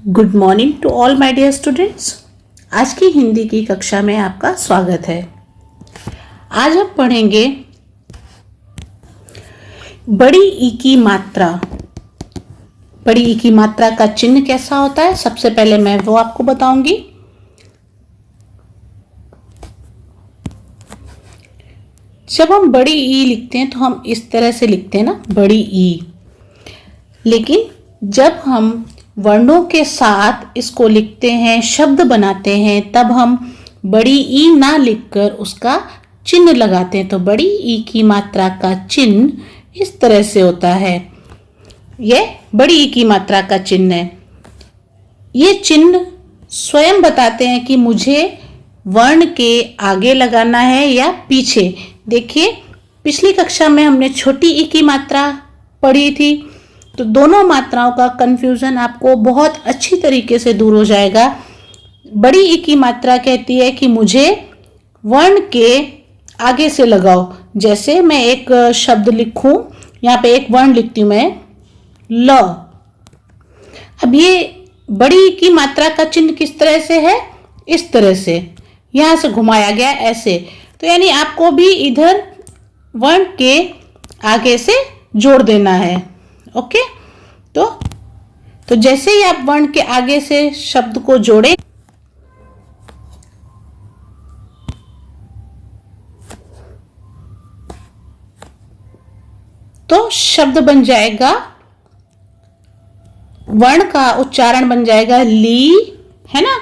Good morning to all my dear students. आज की हिंदी की कक्षा में आपका स्वागत है। आज हम पढ़ेंगे बड़ी ई की मात्रा। बड़ी ई की मात्रा का चिन्ह कैसा होता है, सबसे पहले मैं वो आपको बताऊंगी। जब हम बड़ी ई लिखते हैं तो हम इस तरह से लिखते हैं ना, बड़ी ई। लेकिन जब हम वर्णों के साथ इसको लिखते हैं, शब्द बनाते हैं, तब हम बड़ी ई ना लिखकर उसका चिन्ह लगाते हैं। तो बड़ी ई की मात्रा का चिन्ह इस तरह से होता है। यह बड़ी ई की मात्रा का चिन्ह है। ये चिन्ह स्वयं बताते हैं कि मुझे वर्ण के आगे लगाना है या पीछे। देखिए, पिछली कक्षा में हमने छोटी ई की मात्रा पढ़ी थी, तो दोनों मात्राओं का कंफ्यूजन आपको बहुत अच्छी तरीके से दूर हो जाएगा। बड़ी ई की मात्रा कहती है कि मुझे वर्ण के आगे से लगाओ। जैसे मैं एक शब्द लिखूं, यहाँ पे एक वर्ण लिखती हूँ मैं, ल। अब ये बड़ी ई की मात्रा का चिन्ह किस तरह से है, इस तरह से, यहाँ से घुमाया गया ऐसे। तो यानी आपको भी इधर वर्ण के आगे से जोड़ देना है। ओके, तो जैसे ही आप वर्ण के आगे से शब्द को जोड़े तो शब्द बन जाएगा, वर्ण का उच्चारण बन जाएगा ली, है ना,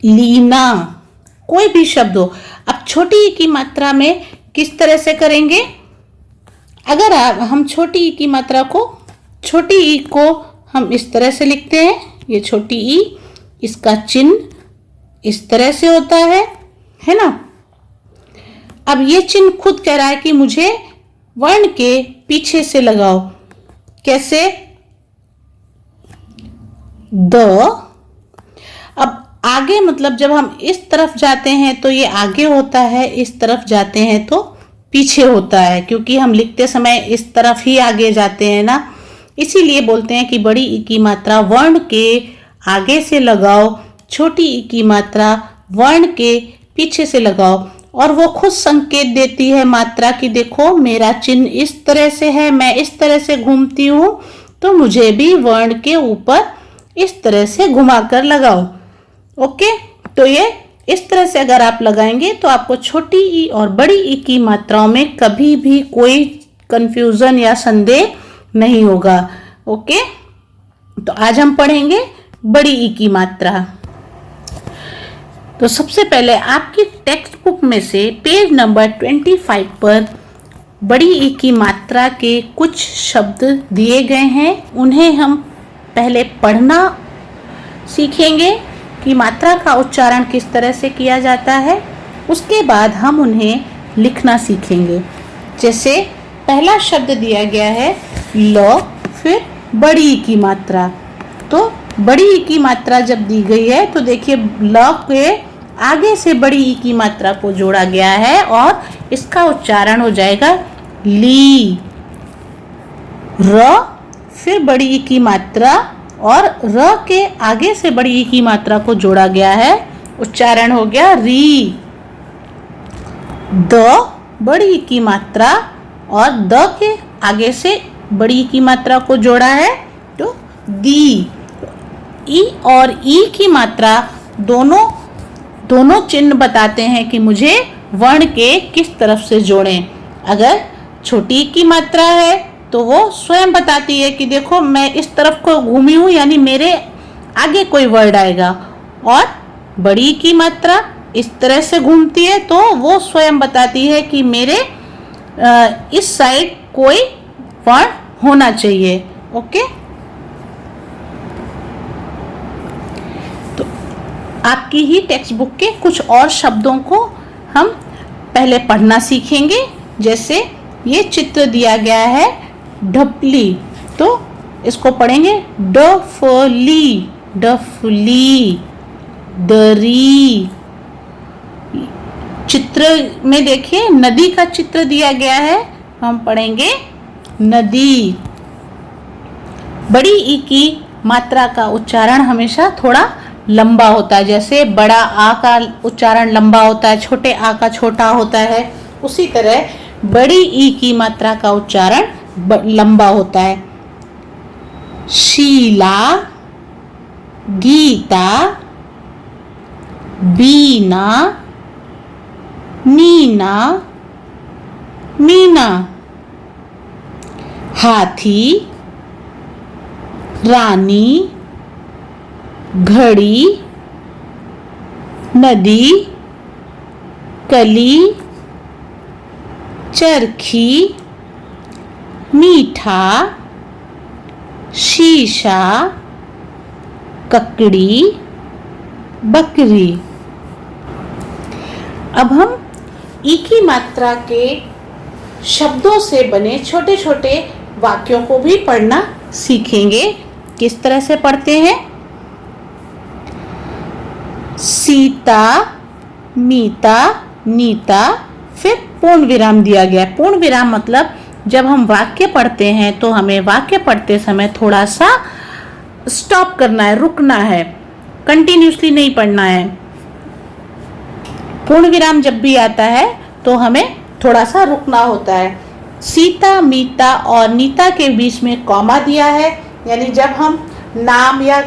लीना, कोई भी शब्द हो। अब छोटी ई की मात्रा में किस तरह से करेंगे? अगर हम छोटी ई की मात्रा को, छोटी ई को हम इस तरह से लिखते हैं, ये छोटी ई, इसका चिन्ह इस तरह से होता है ना। अब ये चिन्ह खुद कह रहा है कि मुझे वर्ण के पीछे से लगाओ। कैसे? द। अब आगे मतलब जब हम इस तरफ जाते हैं तो ये आगे होता है, इस तरफ जाते हैं तो पीछे होता है, क्योंकि हम लिखते समय इस तरफ ही आगे जाते हैं ना। इसीलिए बोलते हैं कि बड़ी ई की मात्रा वर्ण के आगे से लगाओ, छोटी ई की मात्रा वर्ण के पीछे से लगाओ। और वो खुद संकेत देती है मात्रा कि देखो मेरा चिन्ह इस तरह से है, मैं इस तरह से घूमती हूँ, तो मुझे भी वर्ण के ऊपर इस तरह से घुमा कर लगाओ। ओके, तो ये इस तरह से अगर आप लगाएंगे तो आपको छोटी ई और बड़ी ई की मात्राओं में कभी भी कोई कंफ्यूजन या संदेह नहीं होगा। ओके, तो आज हम पढ़ेंगे बड़ी ई की मात्रा। तो सबसे पहले आपकी टेक्स्ट बुक में से पेज नंबर 25 पर बड़ी ई की मात्रा के कुछ शब्द दिए गए हैं। उन्हें हम पहले पढ़ना सीखेंगे कि मात्रा का उच्चारण किस तरह से किया जाता है। उसके बाद हम उन्हें लिखना सीखेंगे। जैसे पहला शब्द दिया गया है ल, फिर बड़ी ई की मात्रा। तो बड़ी ई की मात्रा जब दी गई है तो देखिए ल के आगे से बड़ी ई की मात्रा को जोड़ा गया है और इसका उच्चारण हो जाएगा ली। र, फिर बड़ी ई की मात्रा और र के आगे से बड़ी ई की मात्रा को जोड़ा गया है, उच्चारण हो गया री। द, बड़ी ई की मात्रा और द के आगे से बड़ी ई की मात्रा को जोड़ा है तो दी। ई और ई की मात्रा दोनों चिन्ह बताते हैं कि मुझे वर्ण के किस तरफ से जोड़ें। अगर छोटी ई की मात्रा है तो वो स्वयं बताती है कि देखो मैं इस तरफ को घूमी हूँ, यानी मेरे आगे कोई वर्ड आएगा। और बड़ी की मात्रा इस तरह से घूमती है तो वो स्वयं बताती है कि मेरे इस साइड कोई वर्ण होना चाहिए। ओके, तो आपकी ही टेक्स्ट बुक के कुछ और शब्दों को हम पहले पढ़ना सीखेंगे। जैसे ये चित्र दिया गया है ढपली, तो इसको पढ़ेंगे डफली, डफली, दरी। चित्र में देखिए नदी का चित्र दिया गया है, हम पढ़ेंगे नदी। बड़ी ई की मात्रा का उच्चारण हमेशा थोड़ा लंबा होता है। जैसे बड़ा आ का उच्चारण लंबा होता है, छोटे आ का छोटा होता है, उसी तरह बड़ी ई की मात्रा का उच्चारण लंबा होता है। शीला, गीता, बीना, नीना, मीना। हाथी, रानी, घड़ी, नदी, कली, चरखी, मीठा, शीशा, ककड़ी, बकरी। अब हम ई की मात्रा के शब्दों से बने छोटे छोटे वाक्यों को भी पढ़ना सीखेंगे। किस तरह से पढ़ते हैं? सीता, मीता, नीता, फिर पूर्ण विराम दिया गया। पूर्ण विराम मतलब जब हम वाक्य पढ़ते हैं तो हमें वाक्य पढ़ते समय थोड़ा सा स्टॉप करना है, रुकना है, कंटिन्यूसली नहीं पढ़ना है। पूर्ण विराम जब भी आता है तो हमें थोड़ा सा रुकना होता है। सीता, मीता और नीता के बीच में कॉमा दिया है, यानी जब हम नाम या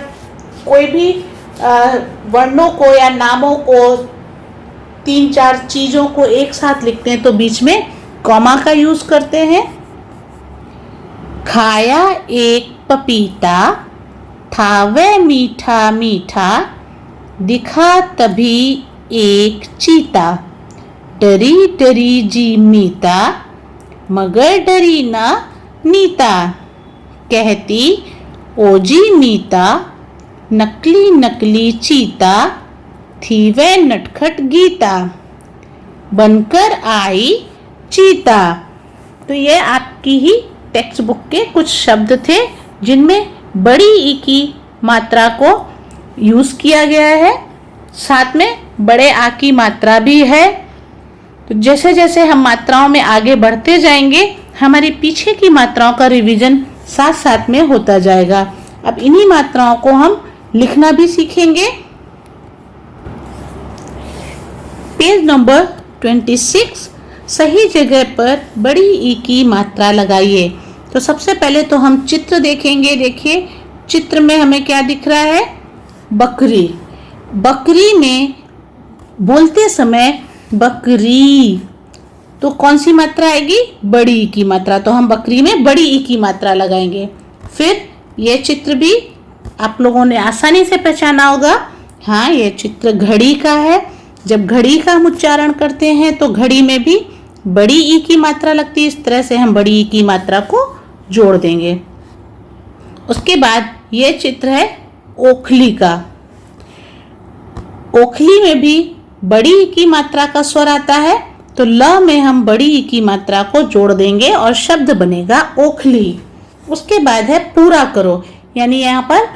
कोई भी वर्णों को या नामों को, 3-4 चीजों को एक साथ लिखते हैं तो बीच में कॉमा का यूज करते हैं। खाया एक पपीता, था वह मीठा मीठा, दिखा तभी एक चीता, डरी डरी जी मीता, मगर डरी ना नीता, कहती ओ जी मीता, नकली नकली चीता, थी वह नटखट गीता, बनकर आई चीता। तो ये आपकी ही टेक्स्ट बुक के कुछ शब्द थे जिनमें बड़ी ई की मात्रा को यूज किया गया है, साथ में बड़े आ की मात्रा भी है। तो जैसे जैसे हम मात्राओं में आगे बढ़ते जाएंगे, हमारी पीछे की मात्राओं का रिवीजन साथ साथ में होता जाएगा। अब इन्हीं मात्राओं को हम लिखना भी सीखेंगे। पेज नंबर 26, सही जगह पर बड़ी ई की मात्रा लगाइए। तो सबसे पहले तो हम चित्र देखेंगे। देखिए चित्र में हमें क्या दिख रहा है? बकरी। बकरी में बोलते समय बकरी, तो कौन सी मात्रा आएगी? बड़ी ई की मात्रा। तो हम बकरी में बड़ी ई की मात्रा लगाएंगे। फिर ये चित्र भी आप लोगों ने आसानी से पहचाना होगा। हाँ, ये चित्र घड़ी का है। जब घड़ी का हम उच्चारण करते हैं तो घड़ी में भी बड़ी ई की मात्रा लगती है। इस तरह से हम बड़ी ई की मात्रा को जोड़ देंगे। उसके बाद ये चित्र है ओखली का। ओखली में भी बड़ी ई की मात्रा का स्वर आता है, तो ल में हम बड़ी ई की मात्रा को जोड़ देंगे और शब्द बनेगा ओखली। उसके बाद है पूरा करो, यानी यहाँ पर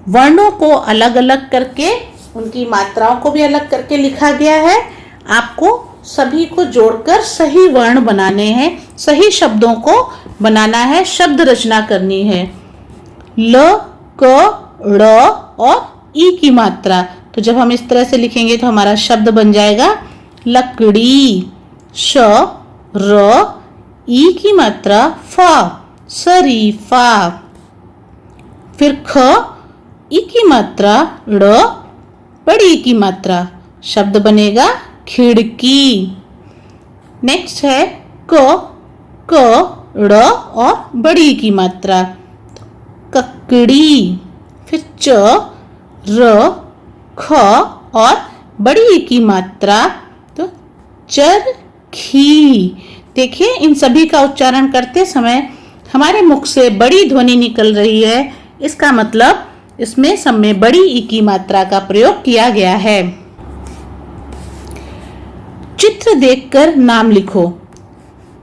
वर्णों को अलग अलग करके, उनकी मात्राओं को भी अलग करके लिखा गया है। आपको सभी को जोड़कर सही वर्ण बनाने हैं, सही शब्दों को बनाना है, शब्द रचना करनी है। ल, क, ड़ और ई की मात्रा। तो जब हम इस तरह से लिखेंगे तो हमारा शब्द बन जाएगा लकड़ी। श, र, ई की मात्रा फा, शरीफा। फिर ख, ई की मात्रा ड़, बड़ी ई की मात्रा, शब्द बनेगा खिड़की। नेक्स्ट है क, ड़ और बड़ी ई की मात्रा, ककड़ी। फिर च, र, ख और बड़ी ई की मात्रा, तो चरखी। देखिए इन सभी का उच्चारण करते समय हमारे मुख से बड़ी ध्वनि निकल रही है, इसका मतलब इसमें सब में बड़ी ई की मात्रा का प्रयोग किया गया है। चित्र देखकर नाम लिखो।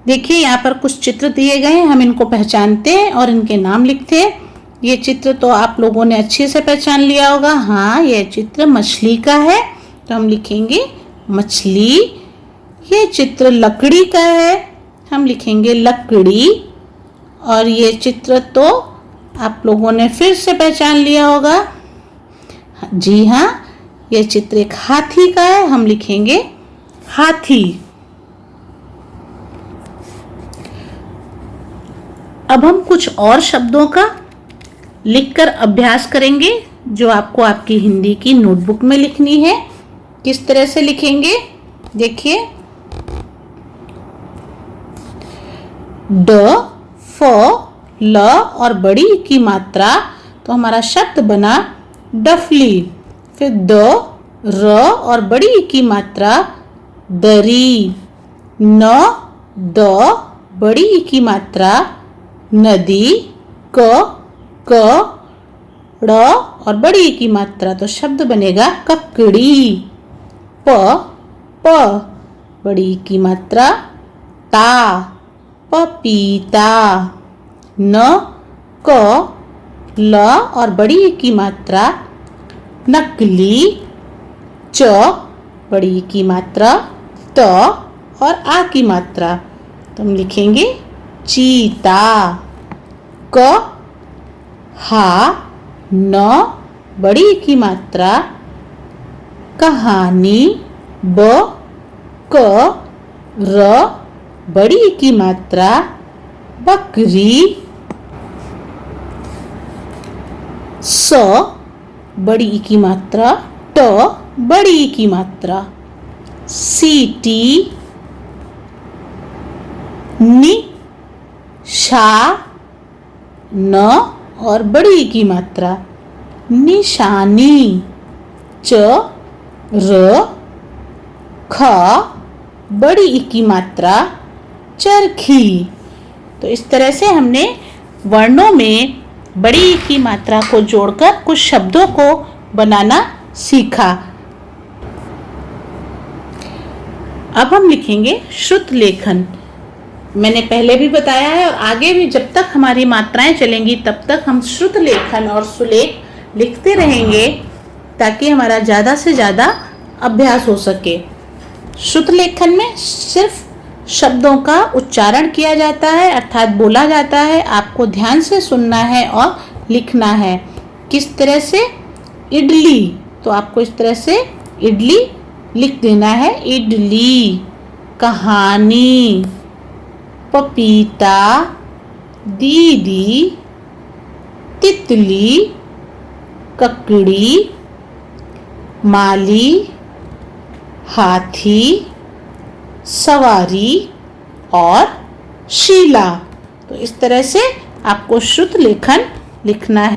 देखिए यहाँ पर कुछ चित्र दिए गए हैं, हम इनको पहचानते हैं और इनके नाम लिखते हैं। ये चित्र तो आप लोगों ने अच्छे से पहचान लिया होगा। हाँ, यह चित्र मछली का है, तो हम लिखेंगे मछली। ये चित्र लकड़ी का है, हम लिखेंगे लकड़ी। और ये चित्र तो आप लोगों ने फिर से पहचान लिया होगा। जी हाँ, यह चित्र एक हाथी का है। हम लिखेंगे हाथी। अब हम कुछ और शब्दों का लिखकर अभ्यास करेंगे जो आपको आपकी हिंदी की नोटबुक में लिखनी है। किस तरह से लिखेंगे देखिए। ड, फ, ल और बड़ी की मात्रा, तो हमारा शब्द बना डफली। फिर द, र और बड़ी की मात्रा दरी। न, द बड़ी की मात्रा नदी। क, ड़ और बड़ी की मात्रा, तो शब्द बनेगा ककड़ी। प बड़ी की मात्रा ता, पपीता। न, क, ल और बड़ी की मात्रा नकली। च बड़ी की मात्रा त और आ की मात्रा, तो हम लिखेंगे चीता। क, हा, न बड़ी की मात्रा कहानी। ब, क, र बड़ी की मात्रा बकरी। स बड़ी की मात्रा ट बड़ी की मात्रा सीटी। नि, शा, न और बड़ी की मात्रा निशानी। च, र, ख बड़ी की मात्रा चरखी। तो इस तरह से हमने वर्णों में बड़ी की मात्रा को जोड़कर कुछ शब्दों को बनाना सीखा। अब हम लिखेंगे श्रुत लेखन। मैंने पहले भी बताया है और आगे भी जब तक हमारी मात्राएं चलेंगी तब तक हम श्रुत लेखन और सुलेख लिखते रहेंगे ताकि हमारा ज़्यादा से ज़्यादा अभ्यास हो सके। श्रुत लेखन में सिर्फ शब्दों का उच्चारण किया जाता है, अर्थात बोला जाता है। आपको ध्यान से सुनना है और लिखना है। किस तरह से? इडली, तो आपको इस तरह से इडली लिख देना है, इडली। कहानी, पपीता, दीदी, तितली, ककड़ी, माली, हाथी, सवारी और शीला। तो इस तरह से आपको श्रुत लेखन लिखना है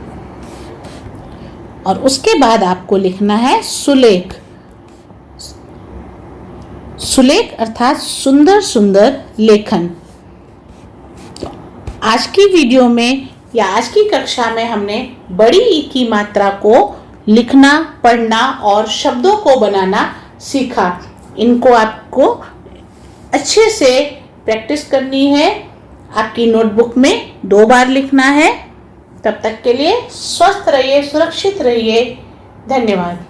और उसके बाद आपको लिखना है सुलेख। सुलेख अर्थात सुंदर सुंदर लेखन। तो आज की वीडियो में या आज की कक्षा में हमने बड़ी ई की मात्रा को लिखना, पढ़ना और शब्दों को बनाना सीखा। इनको आपको अच्छे से प्रैक्टिस करनी है। आपकी नोटबुक में 2 बार लिखना है। तब तक के लिए स्वस्थ रहिए, सुरक्षित रहिए। धन्यवाद।